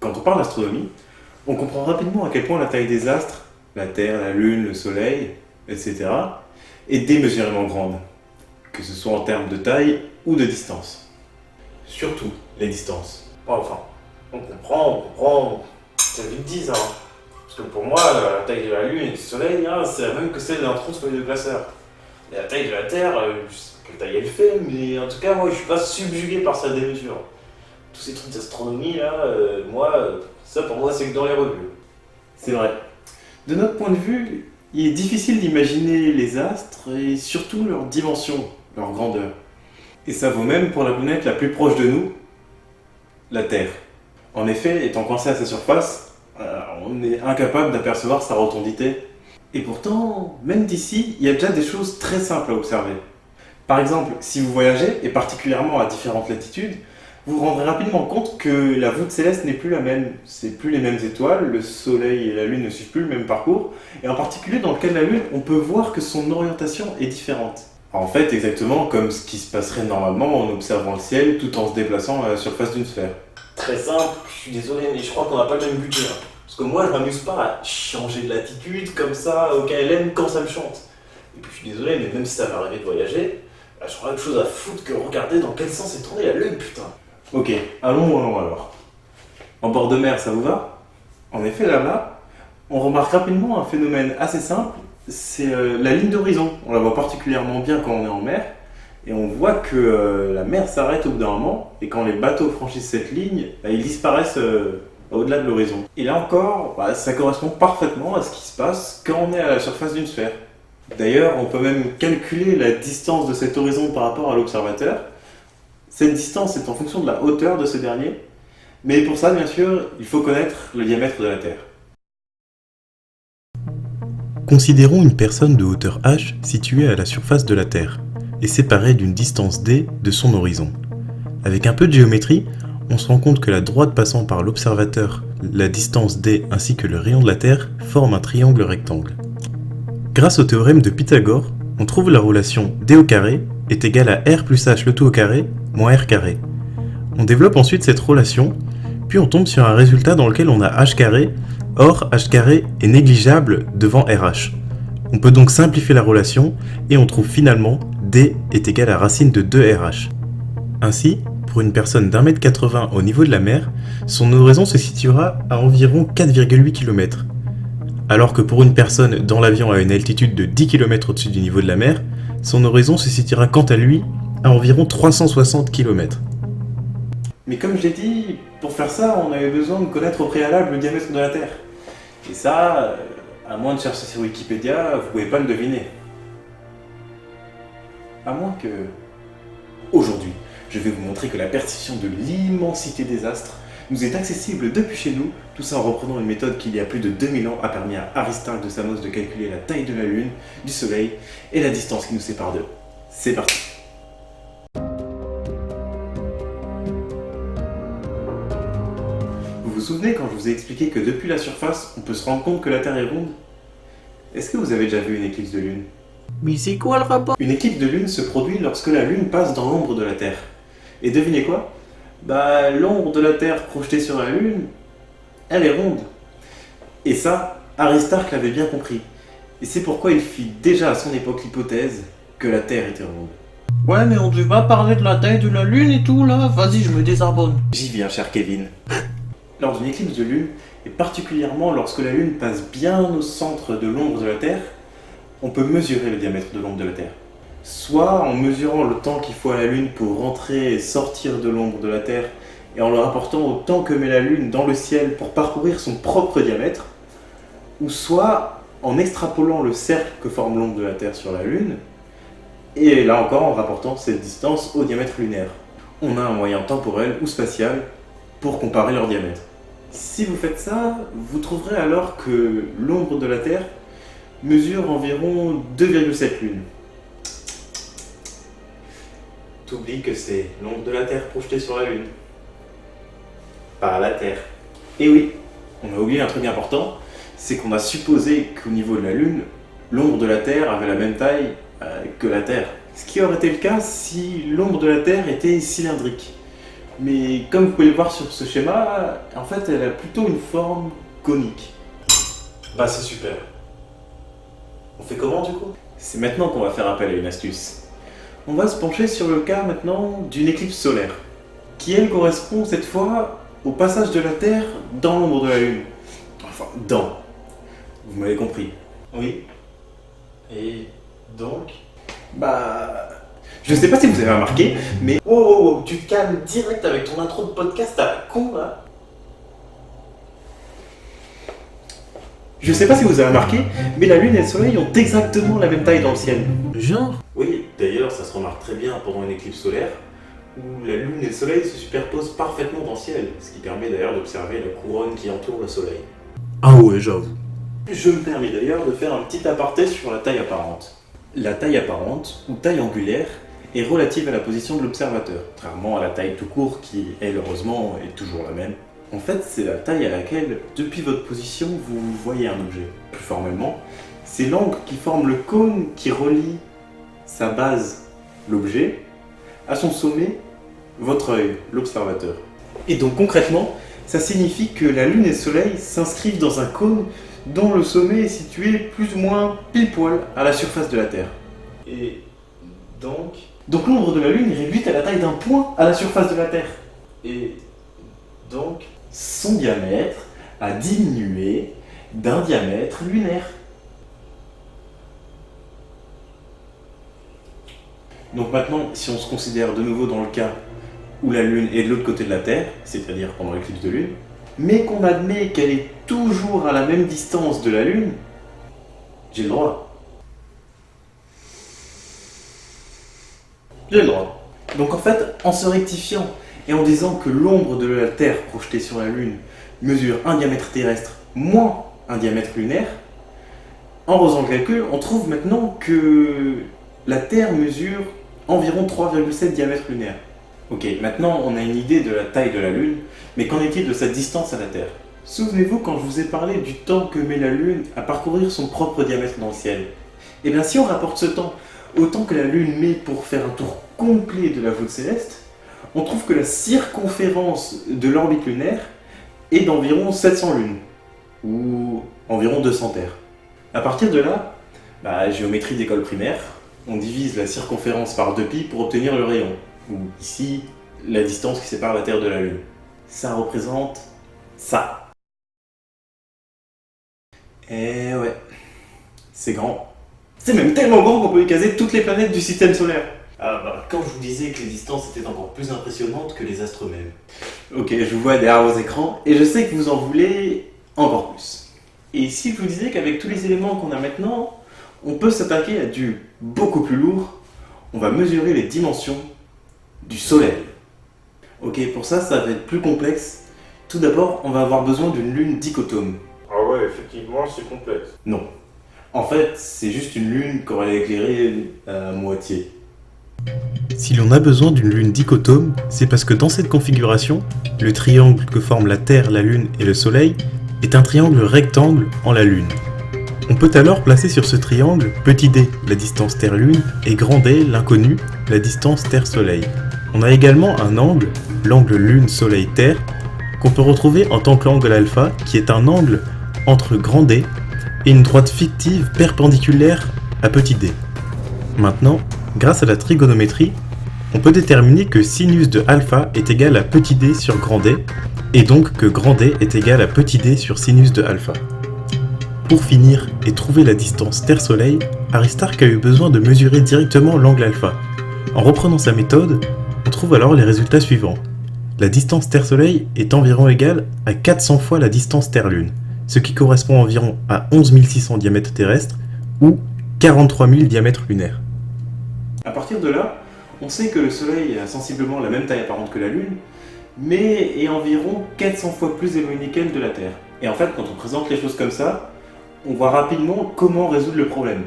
Quand on parle d'astronomie, on comprend rapidement à quel point la taille des astres, la Terre, la Lune, le Soleil, etc., est démesurément grande, que ce soit en termes de taille ou de distance. Surtout les distances. Enfin, on comprend, c'est vite dit ça. Parce que pour moi, la taille de la Lune et du Soleil, c'est la même que celle d'un tronc de feuille de classeur. Et la taille de la Terre, je sais pas quelle taille elle fait, mais en tout cas, moi je suis pas subjugué par sa démesure. Tous ces trucs d'astronomie là, ça pour moi c'est que dans les revues. C'est vrai. De notre point de vue, il est difficile d'imaginer les astres et surtout leur dimension, leur grandeur. Et ça vaut même pour la planète la plus proche de nous, la Terre. En effet, étant coincé à sa surface, on est incapable d'apercevoir sa rotondité. Et pourtant, même d'ici, il y a déjà des choses très simples à observer. Par exemple, si vous voyagez, et particulièrement à différentes latitudes, vous vous rendrez rapidement compte que la voûte céleste n'est plus la même. C'est plus les mêmes étoiles, le Soleil et la Lune ne suivent plus le même parcours, et en particulier dans le cas de la Lune, on peut voir que son orientation est différente. En fait, exactement comme ce qui se passerait normalement en observant le ciel tout en se déplaçant à la surface d'une sphère. Très simple, je suis désolé, mais je crois qu'on n'a pas le même budget. Parce que moi, je m'amuse pas à changer de latitude comme ça au KLM quand ça me chante. Et puis je suis désolé, mais même si ça m'arrivait de voyager, j'aurais quelque chose à foutre que regarder dans quel sens est tournée la Lune, putain. Ok, allons alors. En bord de mer, ça vous va? En effet, là-bas, on remarque rapidement un phénomène assez simple, c'est la ligne d'horizon. On la voit particulièrement bien quand on est en mer, et on voit que la mer s'arrête au bout d'un moment, et quand les bateaux franchissent cette ligne, ils disparaissent au-delà de l'horizon. Et là encore, ça correspond parfaitement à ce qui se passe quand on est à la surface d'une sphère. D'ailleurs, on peut même calculer la distance de cet horizon par rapport à l'observateur. Cette distance est en fonction de la hauteur de ce dernier, mais pour ça, bien sûr, il faut connaître le diamètre de la Terre. Considérons une personne de hauteur h située à la surface de la Terre et séparée d'une distance d de son horizon. Avec un peu de géométrie, on se rend compte que la droite passant par l'observateur, la distance d ainsi que le rayon de la Terre forment un triangle rectangle. Grâce au théorème de Pythagore, on trouve la relation d au carré est égale à r plus h le tout au carré moins r carré. On développe ensuite cette relation, puis on tombe sur un résultat dans lequel on a h carré, or h carré est négligeable devant RH. On peut donc simplifier la relation et on trouve finalement d est égal à racine de 2RH. Ainsi, pour une personne d'1m80 au niveau de la mer, son horizon se situera à environ 4,8 km. Alors que pour une personne dans l'avion à une altitude de 10 km au-dessus du niveau de la mer, son horizon se situera quant à lui à environ 360 km. Mais comme je l'ai dit, pour faire ça, on avait besoin de connaître au préalable le diamètre de la Terre. Et ça, à moins de chercher sur Wikipédia, vous pouvez pas le deviner. À moins que... Aujourd'hui, je vais vous montrer que la perception de l'immensité des astres nous est accessible depuis chez nous, tout ça en reprenant une méthode qui il y a plus de 2000 ans a permis à Aristarque de Samos de calculer la taille de la Lune, du Soleil et la distance qui nous sépare d'eux. C'est parti! Vous vous souvenez quand je vous ai expliqué que depuis la surface, on peut se rendre compte que la Terre est ronde? Est-ce que vous avez déjà vu une éclipse de Lune? Mais c'est quoi le rapport? Une éclipse de Lune se produit lorsque la Lune passe dans l'ombre de la Terre. Et devinez quoi? L'ombre de la Terre projetée sur la Lune, elle est ronde. Et ça, Aristarque l'avait bien compris. Et c'est pourquoi il fit déjà à son époque l'hypothèse que la Terre était ronde. Ouais, mais on devait pas parler de la taille de la Lune et tout là. Vas-y, je me désabonne. J'y viens, cher Kevin. Lors d'une éclipse de Lune, et particulièrement lorsque la Lune passe bien au centre de l'ombre de la Terre, on peut mesurer le diamètre de l'ombre de la Terre. Soit en mesurant le temps qu'il faut à la Lune pour rentrer et sortir de l'ombre de la Terre, et en le rapportant au temps que met la Lune dans le ciel pour parcourir son propre diamètre, ou soit en extrapolant le cercle que forme l'ombre de la Terre sur la Lune, et là encore en rapportant cette distance au diamètre lunaire. On a un moyen temporel ou spatial pour comparer leur diamètre. Si vous faites ça, vous trouverez alors que l'ombre de la Terre mesure environ 2,7 lunes. T'oublies que c'est l'ombre de la Terre projetée sur la Lune. Par la Terre. Et oui, on a oublié un truc important, c'est qu'on a supposé qu'au niveau de la Lune, l'ombre de la Terre avait la même taille que la Terre. Ce qui aurait été le cas si l'ombre de la Terre était cylindrique. Mais comme vous pouvez le voir sur ce schéma, en fait, elle a plutôt une forme conique. Bah c'est super. On fait comment du coup? C'est maintenant qu'on va faire appel à une astuce. On va se pencher sur le cas maintenant d'une éclipse solaire, qui elle correspond cette fois au passage de la Terre dans l'ombre de la Lune. Enfin, dans. Vous m'avez compris. Oui. Et donc? Bah... Je sais pas si vous avez remarqué, mais... Oh, tu te calmes direct avec ton intro de podcast à la con là. Je sais pas si vous avez remarqué, mais la Lune et le Soleil ont exactement la même taille dans le ciel. Genre? Oui, d'ailleurs, ça se remarque très bien pendant une éclipse solaire, où la Lune et le Soleil se superposent parfaitement dans le ciel, ce qui permet d'ailleurs d'observer la couronne qui entoure le Soleil. Ah ouais, j'avoue. Je me permets d'ailleurs de faire un petit aparté sur la taille apparente. La taille apparente, ou taille angulaire, est relative à la position de l'observateur, contrairement à la taille tout court qui, elle, heureusement, est toujours la même. En fait, c'est la taille à laquelle, depuis votre position, vous voyez un objet. Plus formellement, c'est l'angle qui forme le cône qui relie sa base, l'objet, à son sommet, votre œil, l'observateur. Et donc concrètement, ça signifie que la Lune et le Soleil s'inscrivent dans un cône dont le sommet est situé plus ou moins pile poil à la surface de la Terre. Et donc? Donc l'ombre de la Lune est réduite à la taille d'un point à la surface de la Terre. Et donc? Son diamètre a diminué d'un diamètre lunaire. Donc maintenant, si on se considère de nouveau dans le cas où la Lune est de l'autre côté de la Terre, c'est-à-dire pendant l'éclipse de Lune, mais qu'on admet qu'elle est toujours à la même distance de la Lune, j'ai le droit. J'ai le droit. Donc en fait, en se rectifiant et en disant que l'ombre de la Terre projetée sur la Lune mesure un diamètre terrestre moins un diamètre lunaire, en faisant le calcul, on trouve maintenant que la Terre mesure environ 3,7 diamètres lunaires. Ok, maintenant on a une idée de la taille de la Lune, mais qu'en est-il de sa distance à la Terre? Souvenez-vous quand je vous ai parlé du temps que met la Lune à parcourir son propre diamètre dans le ciel. Et bien si on rapporte ce temps au temps que la Lune met pour faire un tour complet de la voûte céleste, on trouve que la circonférence de l'orbite lunaire est d'environ 700 lunes, ou environ 200 terres. À partir de là, géométrie d'école primaire, on divise la circonférence par 2π pour obtenir le rayon, ou ici, la distance qui sépare la Terre de la Lune. Ça représente ça. Et ouais, c'est grand. C'est même tellement grand qu'on peut y caser toutes les planètes du système solaire. Quand je vous disais que les distances étaient encore plus impressionnantes que les astres eux-mêmes. Ok, je vous vois derrière vos écrans, et je sais que vous en voulez encore plus. Et si je vous disais qu'avec tous les éléments qu'on a maintenant, on peut s'attaquer à du beaucoup plus lourd, on va mesurer les dimensions du Soleil. Ok, pour ça, ça va être plus complexe. Tout d'abord, on va avoir besoin d'une lune dichotome. Ah ouais, effectivement, c'est complexe. Non. En fait, c'est juste une lune qu'on va éclairer à moitié. Si l'on a besoin d'une lune dichotome, c'est parce que dans cette configuration, le triangle que forment la Terre, la Lune et le Soleil est un triangle rectangle en la Lune. On peut alors placer sur ce triangle petit d, la distance Terre-Lune, et grand D, l'inconnu, la distance Terre-Soleil. On a également un angle, l'angle Lune-Soleil-Terre, qu'on peut retrouver en tant qu'angle alpha, qui est un angle entre grand D et une droite fictive perpendiculaire à petit d. Maintenant, grâce à la trigonométrie, on peut déterminer que sinus de alpha est égal à petit d sur grand D, et donc que grand D est égal à petit d sur sinus de alpha. Pour finir et trouver la distance Terre-Soleil, Aristarque a eu besoin de mesurer directement l'angle alpha. En reprenant sa méthode, on trouve alors les résultats suivants. La distance Terre-Soleil est environ égale à 400 fois la distance Terre-Lune, ce qui correspond environ à 11 600 diamètres terrestres ou 43 000 diamètres lunaires. À partir de là, on sait que le Soleil a sensiblement la même taille apparente que la Lune, mais est environ 400 fois plus éloigné qu'elle de la Terre. Et en fait, quand on présente les choses comme ça, on voit rapidement comment résoudre le problème.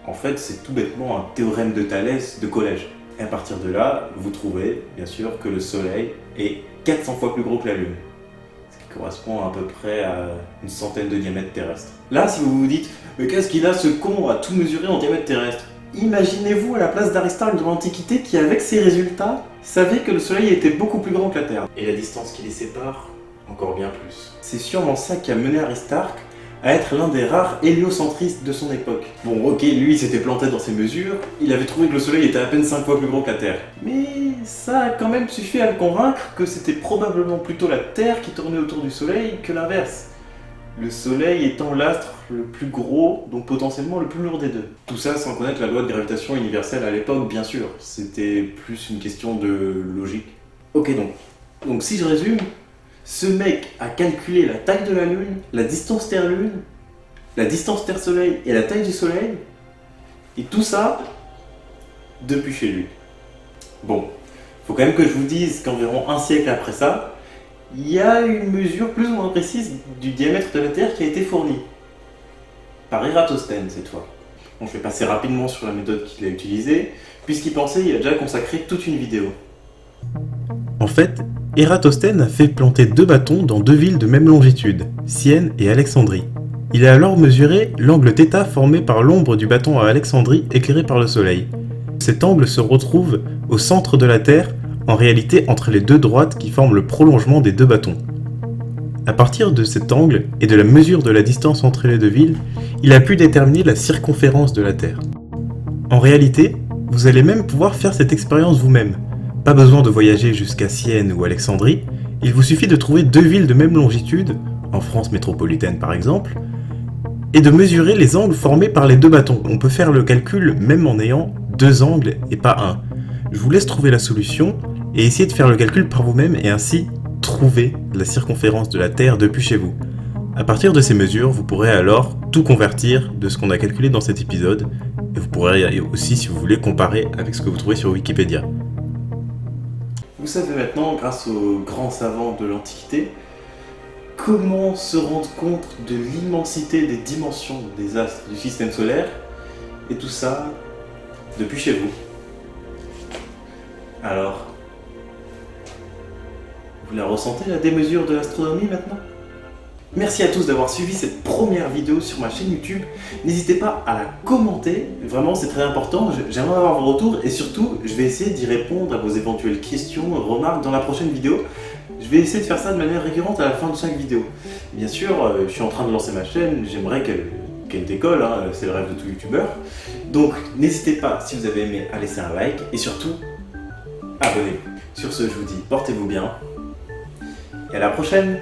En fait, c'est tout bêtement un théorème de Thalès de collège. Et à partir de là, vous trouvez, bien sûr, que le Soleil est 400 fois plus gros que la Lune. Ce qui correspond à peu près à une centaine de diamètres terrestres. Là, si vous vous dites « Mais qu'est-ce qu'il a ce con à tout mesurer en diamètre terrestre ?» Imaginez-vous à la place d'Aristarque de l'Antiquité qui, avec ses résultats, savait que le Soleil était beaucoup plus grand que la Terre. Et la distance qui les sépare, encore bien plus. C'est sûrement ça qui a mené Aristarque à être l'un des rares héliocentristes de son époque. Bon, ok, lui il s'était planté dans ses mesures, il avait trouvé que le Soleil était à peine 5 fois plus gros que la Terre. Mais ça a quand même suffi à le convaincre que c'était probablement plutôt la Terre qui tournait autour du Soleil que l'inverse. Le Soleil étant l'astre le plus gros, donc potentiellement le plus lourd des deux. Tout ça sans connaître la loi de gravitation universelle à l'époque, bien sûr. C'était plus une question de logique. Ok, donc si je résume, ce mec a calculé la taille de la Lune, la distance Terre-Lune, la distance Terre-Soleil et la taille du Soleil, et tout ça depuis chez lui. Bon, faut quand même que je vous dise qu'environ un siècle après ça, il y a une mesure plus ou moins précise du diamètre de la Terre qui a été fournie. Par Ératosthène cette fois. On fait passer rapidement sur la méthode qu'il a utilisée, puisqu'il pensait y a déjà consacré toute une vidéo. En fait, Ératosthène a fait planter 2 bâtons dans 2 villes de même longitude, Sienne et Alexandrie. Il a alors mesuré l'angle θ formé par l'ombre du bâton à Alexandrie éclairé par le soleil. Cet angle se retrouve au centre de la Terre, en réalité entre les 2 droites qui forment le prolongement des 2 bâtons. À partir de cet angle et de la mesure de la distance entre les 2 villes, il a pu déterminer la circonférence de la Terre. En réalité, vous allez même pouvoir faire cette expérience vous-même. Pas besoin de voyager jusqu'à Sienne ou Alexandrie, il vous suffit de trouver 2 villes de même longitude, en France métropolitaine par exemple, et de mesurer les angles formés par les 2 bâtons. On peut faire le calcul même en ayant 2 angles et pas un. Je vous laisse trouver la solution et essayer de faire le calcul par vous-même et ainsi trouver la circonférence de la Terre depuis chez vous. À partir de ces mesures, vous pourrez alors tout convertir de ce qu'on a calculé dans cet épisode et vous pourrez aussi, si vous voulez, comparer avec ce que vous trouvez sur Wikipédia. Vous savez maintenant, grâce aux grands savants de l'Antiquité, comment se rendre compte de l'immensité des dimensions des astres du système solaire, et tout ça depuis chez vous. Alors, vous la ressentez la démesure de l'astronomie maintenant ? Merci à tous d'avoir suivi cette première vidéo sur ma chaîne YouTube. N'hésitez pas à la commenter, vraiment c'est très important, j'aimerais avoir vos retours et surtout je vais essayer d'y répondre à vos éventuelles questions, remarques dans la prochaine vidéo. Je vais essayer de faire ça de manière récurrente à la fin de chaque vidéo. Bien sûr, je suis en train de lancer ma chaîne, j'aimerais qu'elle décolle, hein, c'est le rêve de tout youtubeur. Donc n'hésitez pas, si vous avez aimé, à laisser un like et surtout, abonnez-vous. Sur ce, je vous dis portez-vous bien et à la prochaine.